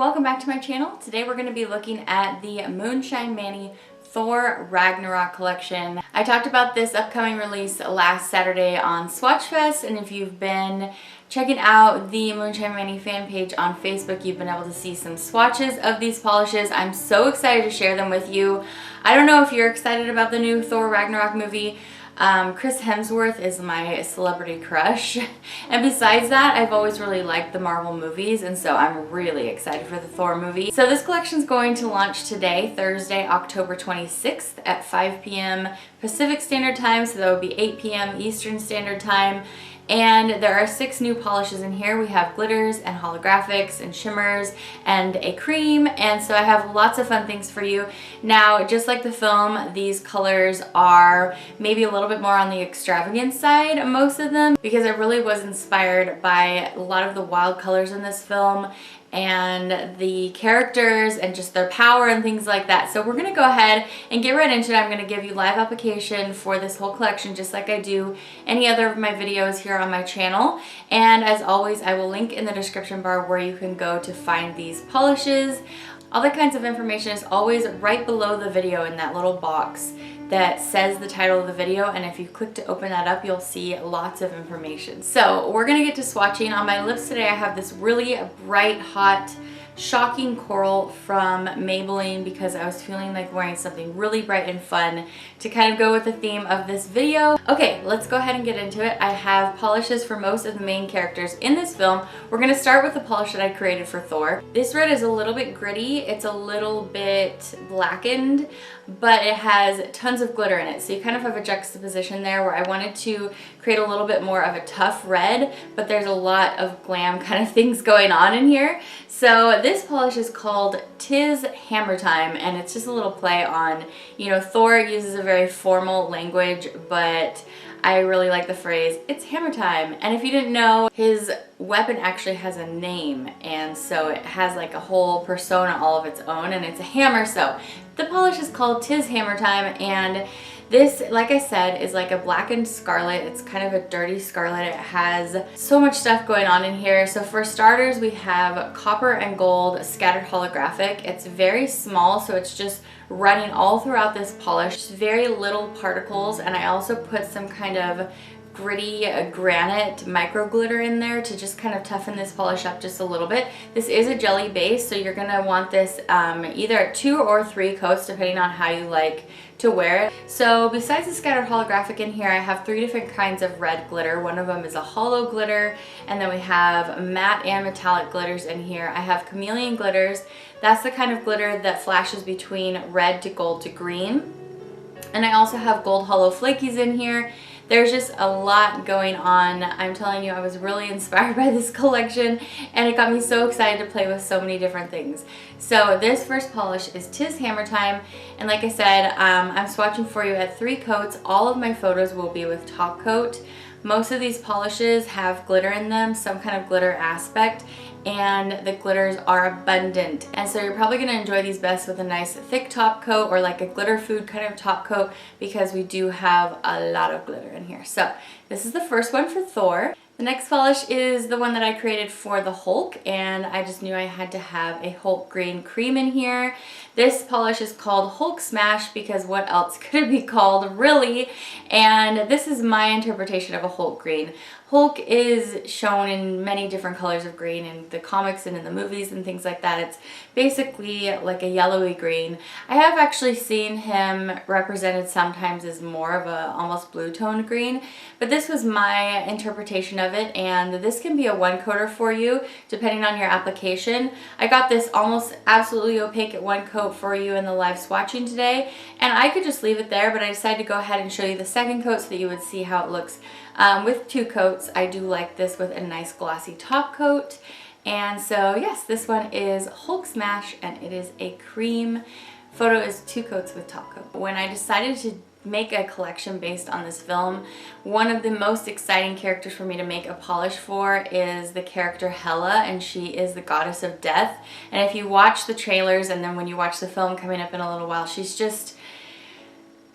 welcome back to my channel. Today we're going to be looking at the Moonshine Manny Thor Ragnarok collection. I talked about this upcoming release last Saturday on Swatchfests, and if you've been checking out the Moonshine Manny fan page on Facebook, you've been able to see some swatches of these polishes. I'm so excited to share them with you. I don't know if you're excited about the new Thor Ragnarok movie. Chris Hemsworth is my celebrity crush, and besides that, I've always really liked the Marvel movies, and so I'm really excited for the Thor movie. So this collection is going to launch today, Thursday, October 26th at 5 p.m. Pacific Standard Time, so that would be 8 p.m. Eastern Standard Time. And there are 6 new polishes in here. We have glitters and holographics and shimmers and a cream, and so I have lots of fun things for you. Now, just like the film, these colors are maybe a little bit more on the extravagant side, most of them, because it really was inspired by a lot of the wild colors in this film and the characters and just their power and things like that. So we're gonna go ahead and get right into it. I'm gonna give you live application for this whole collection, just like I do any other of my videos here on my channel. And as always, I will link in the description bar where you can go to find these polishes. All that kinds of information is always right below the video in that little box that says the title of the video, and if you click to open that up, you'll see lots of information. So we're gonna get to swatching. On my lips today, I have this really bright, hot, shocking coral from Maybelline because I was feeling like wearing something really bright and fun to kind of go with the theme of this video. Okay, let's go ahead and get into it. I have polishes for most of the main characters in this film. We're going to start with the polish that I created for Thor. This red is a little bit gritty. It's a little bit blackened, but it has tons of glitter in it. So you kind of have a juxtaposition there where I wanted to create a little bit more of a tough red, but there's a lot of glam kind of things going on in here. So this polish is called Tis Hammertime, and it's just a little play on, you know, Thor uses a very formal language, but I really like the phrase, it's hammer time. And if you didn't know, his weapon actually has a name, and so it has like a whole persona all of its own, and it's a hammer. So the polish is called Tis Hammertime, and this, like I said, is like a blackened scarlet. It's kind of a dirty scarlet. It has so much stuff going on in here. So for starters, we have copper and gold scattered holographic. It's very small, so it's just running all throughout this polish. Just very little particles, and I also put some kind of gritty granite micro glitter in there to just kind of toughen this polish up just a little bit. This is a jelly base, so you're gonna want this either 2 or 3 coats depending on how you like to wear it. So besides the scattered holographic in here, I have 3 different kinds of red glitter. One of them is a holo glitter, and then we have matte and metallic glitters in here. I have chameleon glitters. That's the kind of glitter that flashes between red to gold to green. And I also have gold holo flakies in here. There's just a lot going on. I'm telling you, I was really inspired by this collection, and it got me so excited to play with so many different things. So this first polish is Tis Hammertime, and like I said, I'm swatching for you at 3 coats. All of my photos will be with top coat. Most of these polishes have glitter in them, some kind of glitter aspect, and the glitters are abundant. And so you're probably gonna enjoy these best with a nice thick top coat or like a glitter food kind of top coat, because we do have a lot of glitter in here. So this is the first one for Thor. The next polish is the one that I created for the Hulk, and I just knew I had to have a Hulk green cream in here. This polish is called Hulk Smash because what else could it be called, really? And this is my interpretation of a Hulk green. Hulk is shown in many different colors of green in the comics and in the movies and things like that. It's basically like a yellowy green. I have actually seen him represented sometimes as more of a almost blue toned green, but this was my interpretation of it, and this can be a 1 coater for you depending on your application. I got this almost absolutely opaque at 1 coat for you in the live swatching today, and I could just leave it there, but I decided to go ahead and show you the second coat so that you would see how it looks with 2 coats. I do like this with a nice glossy top coat. And so yes, this one is Hulk Smash, and it is a cream. Photo is 2 coats with top coat. When I decided to make a collection based on this film, one of the most exciting characters for me to make a polish for is the character Hela, and she is the goddess of death. And if you watch the trailers and then when you watch the film coming up in a little while, she's just,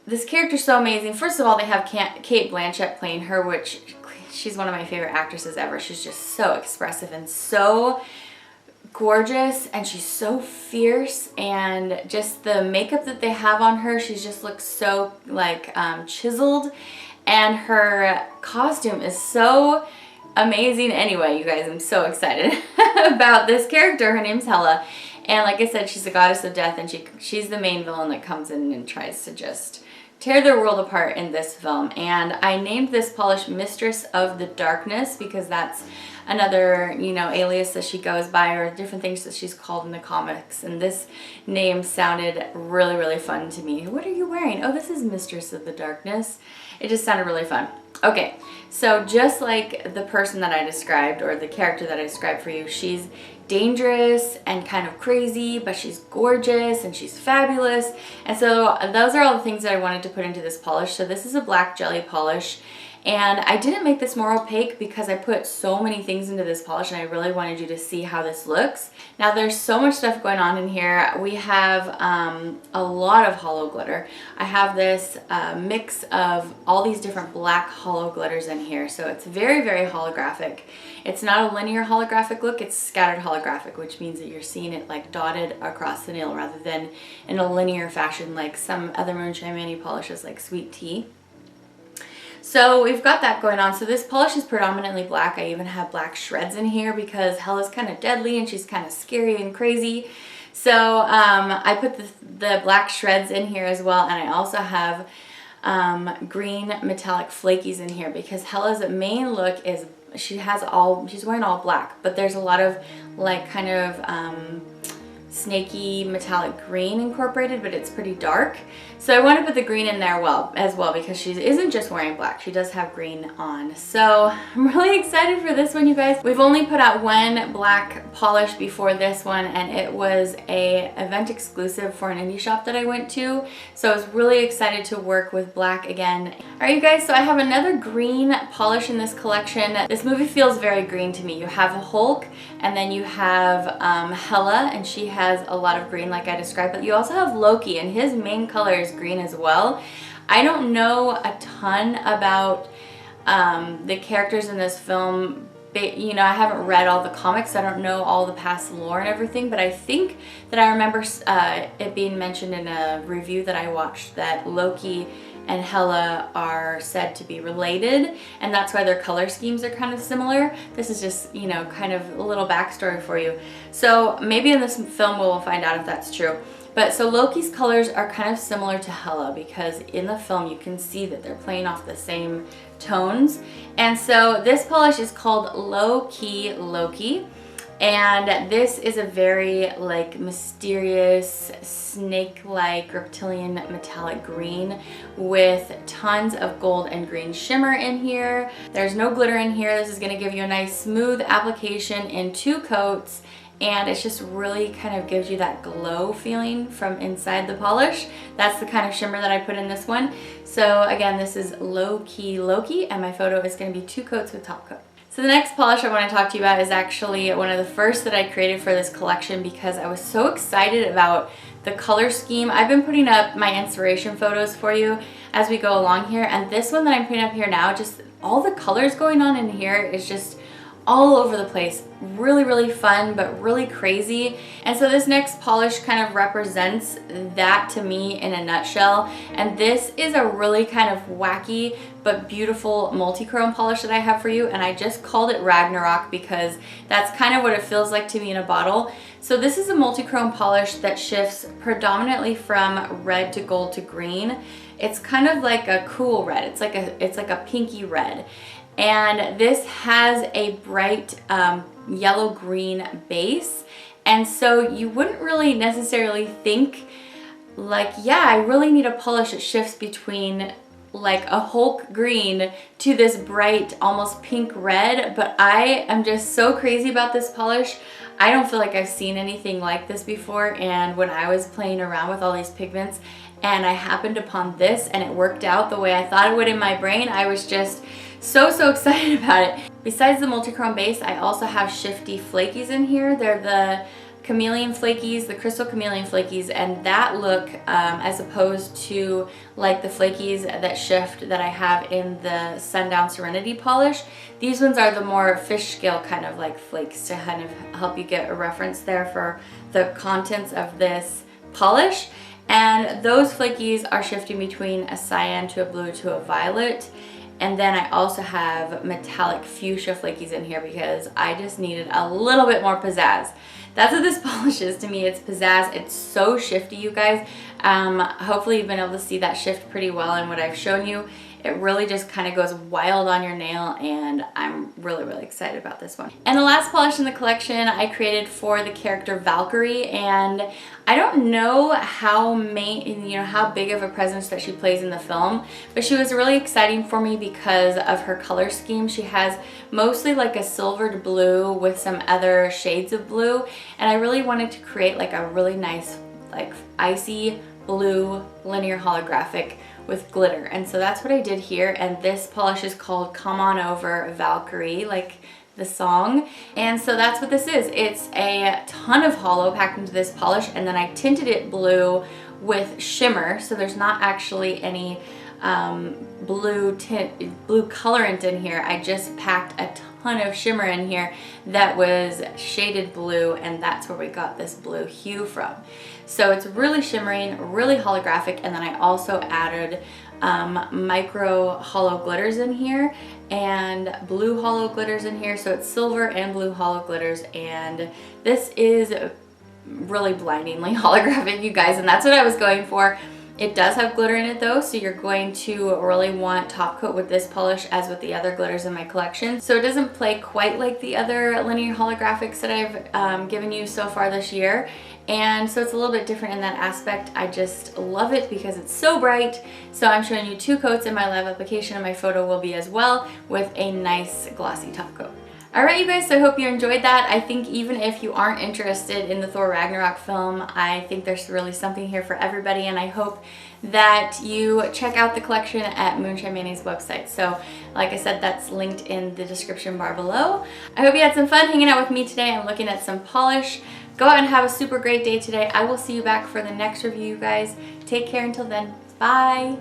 this character's so amazing. First of all, they have Cate Blanchett playing her, which she's one of my favorite actresses ever. She's just so expressive and so gorgeous and she's so fierce, and just the makeup that they have on her, she just looks so like chiseled, and her costume is so amazing. Anyway, you guys, I'm so excited about this character. Her name's Hela, and like I said, she's a goddess of death, and she's the main villain that comes in and tries to just tear their world apart in this film. And I named this polish Mistress of the Darkness because that's another, you know, alias that she goes by, or different things that she's called in the comics. And this name sounded really, really fun to me. What are you wearing? Oh, this is Mistress of the Darkness. It just sounded really fun. Okay, so just like the person that I described, or the character that I described for you, she's dangerous and kind of crazy, but she's gorgeous and she's fabulous. And so those are all the things that I wanted to put into this polish. So this is a black jelly polish, and I didn't make this more opaque because I put so many things into this polish, and I really wanted you to see how this looks. Now there's so much stuff going on in here. We have a lot of holo glitter. I have this mix of all these different black holo glitters in here, so it's very, very holographic. It's not a linear holographic look, it's scattered holographic, which means that you're seeing it like dotted across the nail rather than in a linear fashion like some other Moonshine Mani polishes like Sweet Tea. So we've got that going on. So this polish is predominantly black. I even have black shreds in here because Hela's kind of deadly and she's kind of scary and crazy. So I put the black shreds in here as well, and I also have green metallic flakies in here because Hela's main look is she's wearing all black, but there's a lot of like kind of snaky metallic green incorporated, but it's pretty dark. So I want to put the green in there as well because she isn't just wearing black, she does have green on. So I'm really excited for this one, you guys. We've only put out one black polish before this one, and it was a event exclusive for an indie shop that I went to. So I was really excited to work with black again. All right, you guys, so I have another green polish in this collection. This movie feels very green to me. You have Hulk, and then you have Hela, and she has a lot of green like I described, but you also have Loki, and his main color is green as well. I don't know a ton about the characters in this film. You know, I haven't read all the comics, so I don't know all the past lore and everything, but I think that I remember it being mentioned in a review that I watched that Loki and Hela are said to be related, and that's why their color schemes are kind of similar. This is just, you know, kind of a little backstory for you. So maybe in this film we'll find out if that's true. But so Loki's colors are kind of similar to Hela because in the film you can see that they're playing off the same tones. And so this polish is called Low Key Loki. And this is a very like mysterious snake-like reptilian metallic green with tons of gold and green shimmer in here. There's no glitter in here. This is going to give you a nice smooth application in 2 coats, and it just really kind of gives you that glow feeling from inside the polish. That's the kind of shimmer that I put in this one. So again, this is Low Key Loki, and my photo is going to be 2 coats with top coat. So the next polish I want to talk to you about is actually one of the first that I created for this collection because I was so excited about the color scheme. I've been putting up my inspiration photos for you as we go along here, and this one that I'm putting up here now, just all the colors going on in here is just all over the place. Really, really fun, but really crazy. And so this next polish kind of represents that to me in a nutshell. And this is a really kind of wacky but beautiful multi-chrome polish that I have for you. And I just called it Ragnarok because that's kind of what it feels like to me in a bottle. So this is a multi-chrome polish that shifts predominantly from red to gold to green. It's kind of like a cool red. It's like a pinky red. And this has a bright yellow-green base, and so you wouldn't really necessarily think like, yeah, I really need a polish that shifts between like a Hulk green to this bright, almost pink red, but I am just so crazy about this polish. I don't feel like I've seen anything like this before, and when I was playing around with all these pigments and I happened upon this and it worked out the way I thought it would in my brain, I was just so excited about it. Besides the multi-chrome base, I also have shifty flakies in here. They're the chameleon flakies, the crystal chameleon flakies, and that look as opposed to like the flakies that shift that I have in the Sundown Serenity polish. These ones are the more fish scale kind of like flakes to kind of help you get a reference there for the contents of this polish. And those flakies are shifting between a cyan to a blue to a violet. And then I also have metallic fuchsia flakies in here because I just needed a little bit more pizzazz. That's what this polish is to me. It's pizzazz. It's so shifty, you guys. Hopefully you've been able to see that shift pretty well in what I've shown you. It really just kind of goes wild on your nail, and I'm really excited about this one. And the last polish in the collection I created for the character Valkyrie, and I don't know how big of a presence that she plays in the film, but she was really exciting for me because of her color scheme. She has mostly like a silvered blue with some other shades of blue, and I really wanted to create like a really nice like icy blue linear holographic with glitter, and so that's what I did here. And this polish is called Come On Over Valkyrie, like the song. And so that's what this is. It's a ton of holo packed into this polish, and then I tinted it blue with shimmer, so there's not actually any blue colorant in here. I just packed a ton of shimmer in here that was shaded blue, and that's where we got this blue hue from. So it's really shimmering, really holographic, and then I also added micro holo glitters in here and blue holo glitters in here, so it's silver and blue holo glitters, and this is really blindingly holographic, you guys, and that's what I was going for. It does have glitter in it though, so you're going to really want top coat with this polish as with the other glitters in my collection. So it doesn't play quite like the other linear holographics that I've given you so far this year. And so it's a little bit different in that aspect. I just love it because it's so bright. So I'm showing you 2 coats in my live application, and my photo will be as well with a nice glossy top coat. Alright you guys, so I hope you enjoyed that. I think even if you aren't interested in the Thor Ragnarok film, I think there's really something here for everybody, and I hope that you check out the collection at Moonshine Manny's website. So like I said, that's linked in the description bar below. I hope you had some fun hanging out with me today and looking at some polish. Go out and have a super great day today. I will see you back for the next review, you guys. Take care until then. Bye!